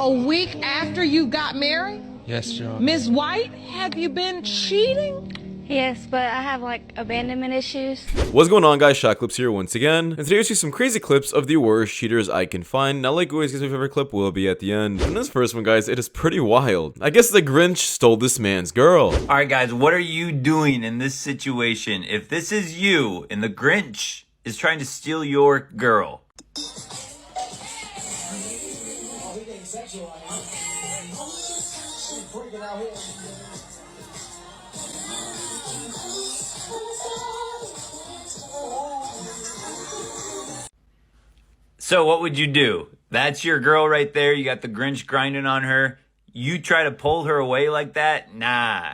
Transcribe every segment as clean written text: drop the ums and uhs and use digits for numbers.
A week after you got married? Yes, John. Ms. White, have you been cheating? Yes, but I have like abandonment issues. What's going on, guys? Shak-Clips here once again, and today we see some crazy clips of the worst cheaters I can find. Now, like always, guys, my favorite clip will be at the end. And this first one, guys, it is pretty wild. I guess the Grinch stole this man's girl. Alright guys, what are you doing in this situation? If this is you and the Grinch is trying to steal your girl. So what would you do? That's your girl right there. You got the Grinch grinding on her. You try to pull her away like that? Nah.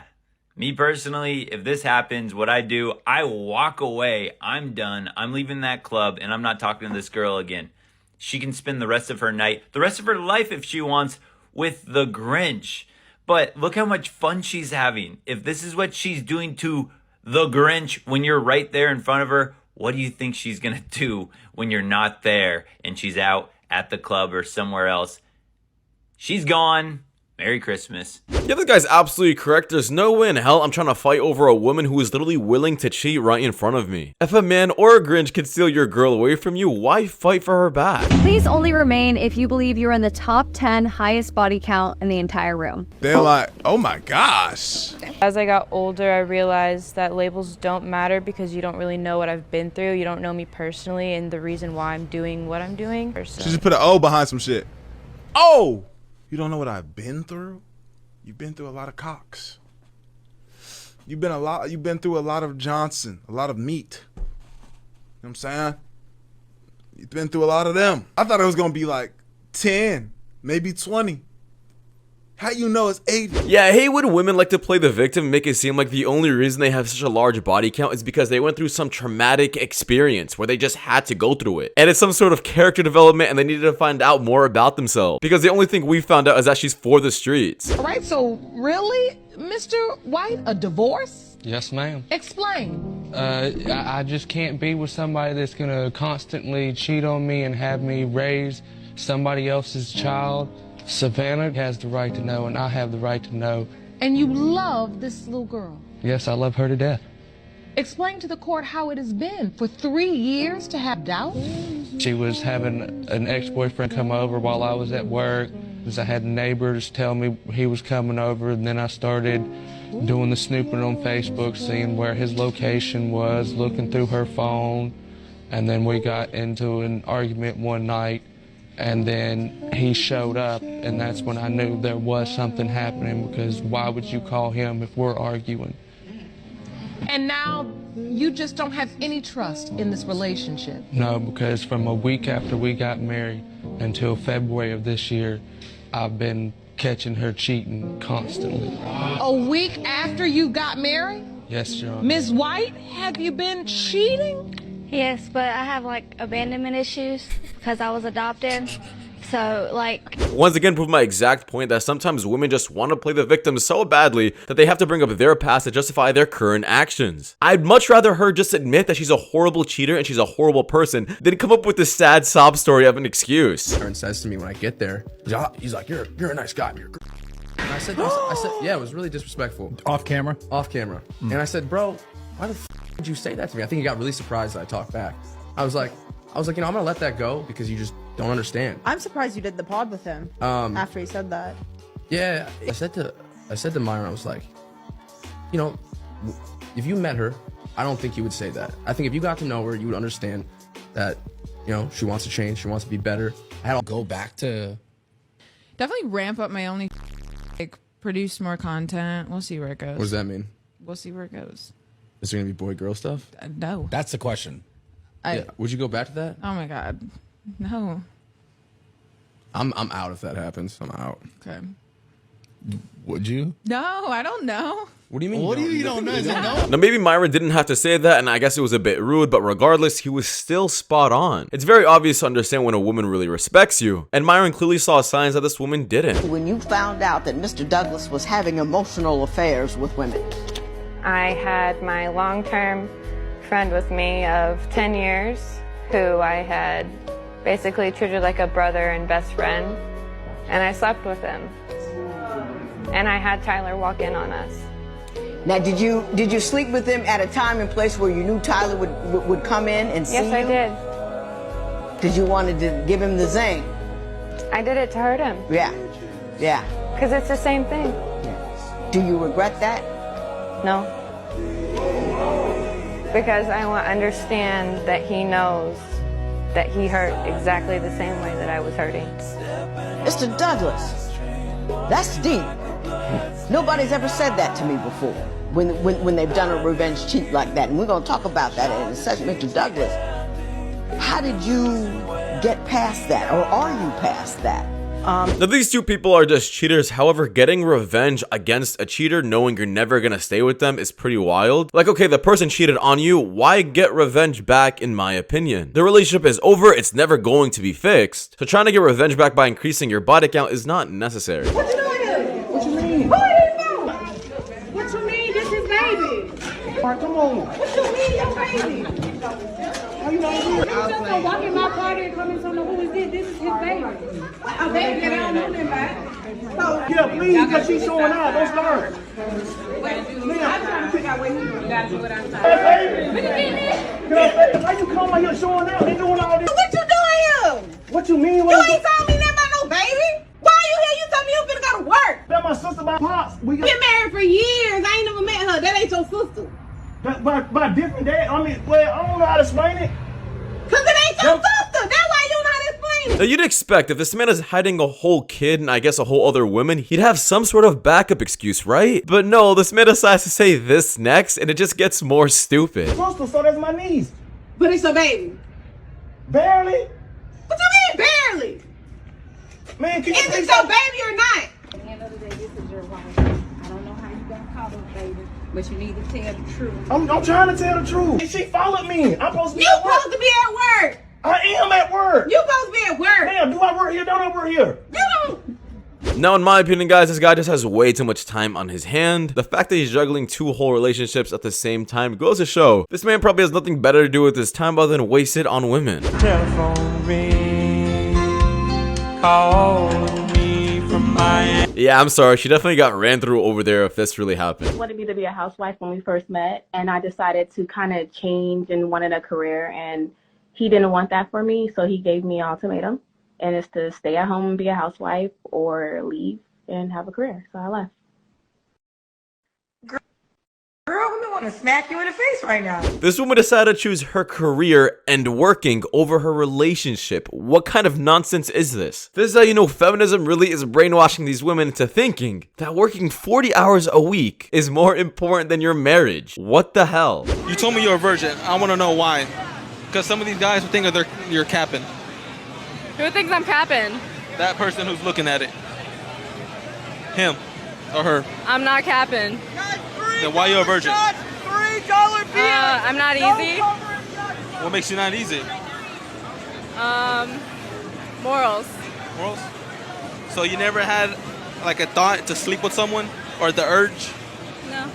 Me personally, if this happens, what I do, I walk away. I'm done. I'm leaving that club and I'm not talking to this girl again. She can spend the rest of her night, the rest of her life if she wants, with the Grinch. But look how much fun she's having. If this is what she's doing to the Grinch when you're right there in front of her, what do you think she's gonna do when you're not there and she's out at the club or somewhere else? She's gone. Merry Christmas. Yeah, this guy's absolutely correct. There's no way in hell I'm trying to fight over a woman who is literally willing to cheat right in front of me. If a man or a Grinch can steal your girl away from you, why fight for her back? Please only remain if you believe you're in the top 10 highest body count in the entire room. They're like, oh my gosh. As I got older, I realized that labels don't matter because you don't really know what I've been through. You don't know me personally and the reason why I'm doing what I'm doing. She just put an O behind some shit. Oh! You don't know what I've been through? You've been through a lot of cocks. You've been through a lot of Johnson, a lot of meat. You know what I'm saying? You've been through a lot of them. I thought it was gonna be like 10, maybe 20. How you know it's 80? Yeah, I hate when women like to play the victim and make it seem like the only reason they have such a large body count is because they went through some traumatic experience where they just had to go through it. And it's some sort of character development and they needed to find out more about themselves. Because the only thing we found out is that she's for the streets. All right, so really, Mr. White, a divorce? Yes, ma'am. Explain. I just can't be with somebody that's gonna constantly cheat on me and have me raise somebody else's child. Savannah has the right to know, and I have the right to know. And you love this little girl? Yes, I love her to death. Explain to the court how it has been for 3 years to have doubt. She was having an ex-boyfriend come over while I was at work. I had neighbors tell me he was coming over, and then I started doing the snooping on Facebook, seeing where his location was, looking through her phone, and then we got into an argument one night. And then he showed up, and that's when I knew there was something happening, because why would you call him if we're arguing? And now you just don't have any trust in this relationship? No, because from a week after we got married until February of this year, I've been catching her cheating constantly. A week after you got married? Yes, John. Ms. White, have you been cheating? Yes, but I have like abandonment issues because I was adopted. So like... Once again, prove my exact point that sometimes women just want to play the victim so badly that they have to bring up their past to justify their current actions. I'd much rather her just admit that she's a horrible cheater and she's a horrible person than come up with this sad sob story of an excuse. Aaron says to me when I get there, he's like, you're a nice guy. And I said, yeah, it was really disrespectful. Off camera? Off camera. And I said, bro, why the f did you say that to me? I think he got really surprised that I talked back. I was like, you know, I'm gonna let that go because you just don't understand. I'm surprised you did the pod with him after he said that. Yeah, I said to Myron, I was like, you know, if you met her, I don't think you would say that. I think if you got to know her, you would understand that, you know, she wants to change, she wants to be better. I had to go back to... Definitely ramp up my only, like, produce more content. We'll see where it goes. What does that mean? We'll see where it goes. Is there gonna be boy-girl stuff? No. That's the question. Yeah. Would you go back to that? Oh my God. No. I'm out if that happens. I'm out. Okay. Would you? No, I don't know. What do you mean? What do you don't know? Is it no? Now, maybe Myron didn't have to say that, and I guess it was a bit rude, but regardless, he was still spot on. It's very obvious to understand when a woman really respects you, and Myron clearly saw signs that this woman didn't. When you found out that Mr. Douglas was having emotional affairs with women, I had my long-term friend with me of 10 years who I had basically treated like a brother and best friend. and I slept with him. And I had Tyler walk in on us. Now, did you sleep with him at a time and place where you knew Tyler would come in and see you? Yes, I did. Because you wanted to give him the zing. I did it to hurt him. Yeah, yeah. Because it's the same thing. Yeah. Do you regret that? No. Because I want to understand that he knows that he hurt exactly the same way that I was hurting. Mr. Douglas, that's deep. Nobody's ever said that to me before when they've done a revenge cheat like that. And we're going to talk about that in a second. Mr. Douglas, how did you get past that, or are you past that? Now these two people are just cheaters. However, getting revenge against a cheater knowing you're never gonna stay with them is pretty wild. Like, okay, the person cheated on you, why get revenge back? In my opinion, the relationship is over, it's never going to be fixed, so trying to get revenge back by increasing your body count is not necessary. What you doing here? What you mean? Who are you doing? What you mean? This is baby. All right, come on. What you mean, your baby? How you not here? You just gonna walk in my party and come in and know who is this? This is his baby. A baby that I don't know nothing about. Yeah, please, because she's showing out. Don't start. I'm trying to figure out what he got to do what I'm trying. Why you come out here showing out? They doing all this. What you doing here? What you mean? You ain't told me nothing about no baby. Why are you here? You told me you finna go to work. That's my sister, my pops. We been married for years. I ain't never met her. That ain't your sister. By different dad. I mean, well, I don't know how to explain it. Cause it ain't your sister. That's why you don't know how to explain it. Now you'd expect if this man is hiding a whole kid and I guess a whole other woman, he'd have some sort of backup excuse, right? But no, this man decides to say this next and it just gets more stupid. Sister, so that's my niece. But it's a baby. Barely? What you mean barely? Man, can you is it your baby or not? At the end of the day, this is your wife. I don't know how you gonna call her baby, but you need to tell the truth. I'm trying to tell the truth. And she followed me. I'm supposed to be You at work. supposed to be at work. I am at work. You supposed to be at work. Damn, do I work here? Don't I work here? You don't. Now, in my opinion, guys, this guy just has way too much time on his hand. The fact that he's juggling two whole relationships at the same time goes to show this man probably has nothing better to do with his time other than waste it on women. Telephone ring, call me from my... Yeah, I'm sorry. She definitely got ran through over there if this really happened. He wanted me to be a housewife when we first met, and I decided to kind of change and wanted a career, and he didn't want that for me, so he gave me an ultimatum, and it's to stay at home and be a housewife or leave and have a career. So I left. Girl, we want to smack you in the face right now. This woman decided to choose her career and working over her relationship. What kind of nonsense is this? This is how you know feminism really is brainwashing these women into thinking that working 40 hours a week is more important than your marriage. What the hell? You told me you're a virgin. I want to know why. Because some of these guys would think you're capping. Who thinks I'm capping? That person who's looking at it. Him or her. I'm not capping. Then why you a virgin? $3 beer. I'm not easy. What makes you not easy? Morals. Morals? So you never had like a thought to sleep with someone or the urge? No.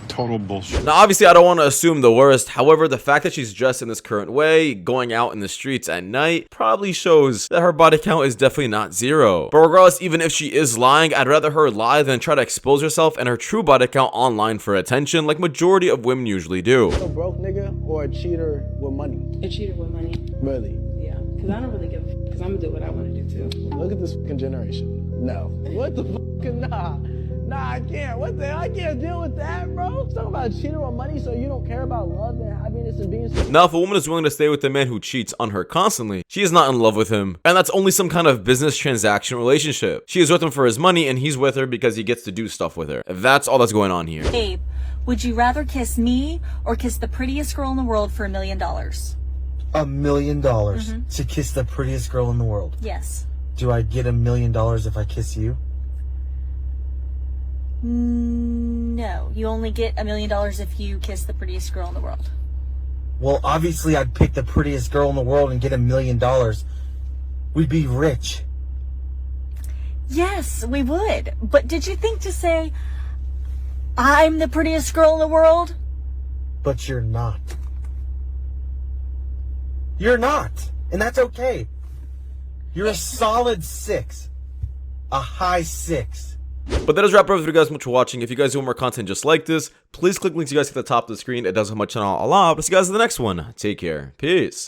Total bullshit. Now, obviously, I don't want to assume the worst. However, the fact that she's dressed in this current way, going out in the streets at night, probably shows that her body count is definitely not 0. But regardless, even if she is lying, I'd rather her lie than try to expose herself and her true body count online for attention, like majority of women usually do. A broke nigga or a cheater with money? A cheater with money. Really? Yeah, because I don't really give a because I'm going to do what I want to do too. Look at this fucking generation. No. What the fuck? Nah. Nah, I can't. What the hell? I can't deal with that, bro. Talking about cheating on money so you don't care about love and happiness and being... Now, if a woman is willing to stay with a man who cheats on her constantly, she is not in love with him. And that's only some kind of business transaction relationship. She is with him for his money and he's with her because he gets to do stuff with her. That's all that's going on here. Babe, would you rather kiss me or kiss the prettiest girl in the world for $1 million? $1 million to kiss the prettiest girl in the world? Yes. Do I get $1 million if I kiss you? No, you only get $1 million if you kiss the prettiest girl in the world. Well, obviously I'd pick the prettiest girl in the world and get $1 million. We'd be rich. Yes, we would. But did you think to say, I'm the prettiest girl in the world? But you're not. You're not. And that's okay. You're a solid 6. a high 6. But that does wrap it up. Thank you guys so much for watching. If you guys want more content just like this, please click links you guys see at the top of the screen. It does help my channel a lot. But see you guys in the next one. Take care. Peace.